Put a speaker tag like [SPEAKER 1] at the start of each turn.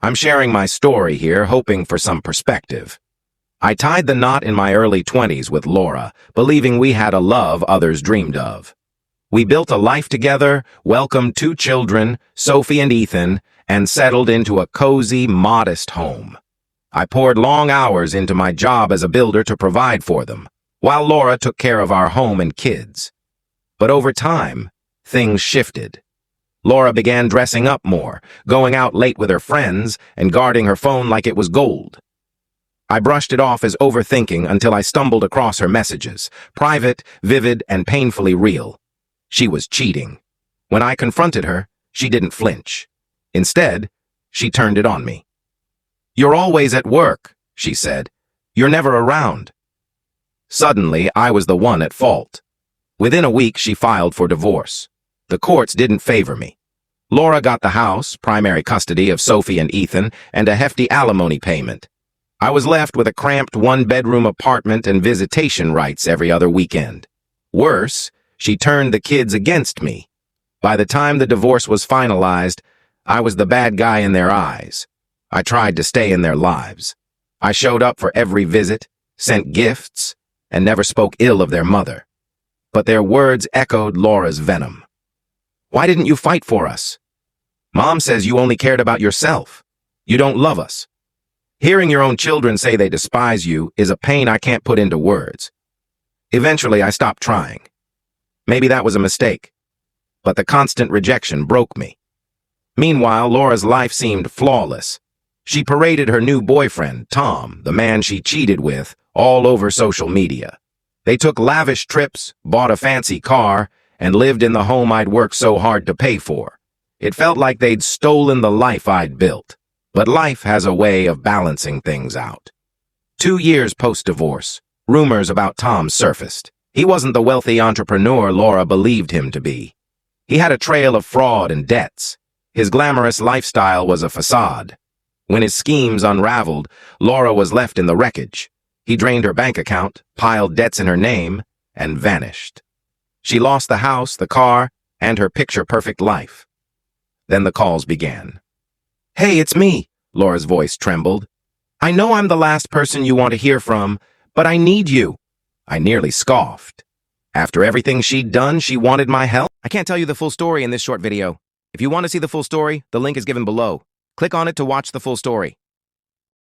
[SPEAKER 1] I'm sharing my story here, hoping for some perspective. I tied the knot in my early 20s with Laura, believing we had a love others dreamed of. We built a life together, welcomed 2 children, Sophie and Ethan, and settled into a cozy, modest home. I poured long hours into my job as a builder to provide for them, while Laura took care of our home and kids. But over time, things shifted. Laura began dressing up more, going out late with her friends, and guarding her phone like it was gold. I brushed it off as overthinking until I stumbled across her messages, private, vivid, and painfully real. She was cheating. When I confronted her, she didn't flinch. Instead, she turned it on me. "You're always at work," she said. "You're never around." Suddenly, I was the one at fault. Within a week, she filed for divorce. The courts didn't favor me. Laura got the house, primary custody of Sophie and Ethan, and a hefty alimony payment. I was left with a cramped 1-bedroom apartment and visitation rights every other weekend. Worse, she turned the kids against me. By the time the divorce was finalized, I was the bad guy in their eyes. I tried to stay in their lives. I showed up for every visit, sent gifts, and never spoke ill of their mother. But their words echoed Laura's venom. "Why didn't you fight for us? Mom says you only cared about yourself. You don't love us." Hearing your own children say they despise you is a pain I can't put into words. Eventually, I stopped trying. Maybe that was a mistake, but the constant rejection broke me. Meanwhile, Laura's life seemed flawless. She paraded her new boyfriend, Tom, the man she cheated with, all over social media. They took lavish trips, bought a fancy car, and lived in the home I'd worked so hard to pay for. It felt like they'd stolen the life I'd built. But life has a way of balancing things out. 2 years post-divorce, rumors about Tom surfaced. He wasn't the wealthy entrepreneur Laura believed him to be. He had a trail of fraud and debts. His glamorous lifestyle was a facade. When his schemes unraveled, Laura was left in the wreckage. He drained her bank account, piled debts in her name, and vanished. She lost the house, the car, and her picture-perfect life. Then the calls began. "Hey, it's me," Laura's voice trembled. "I know I'm the last person you want to hear from, but I need you." I nearly scoffed. After everything she'd done, she wanted my help? I can't tell you the full story in this short video. If you want to see the full story, the link is given below. Click on it to watch the full story.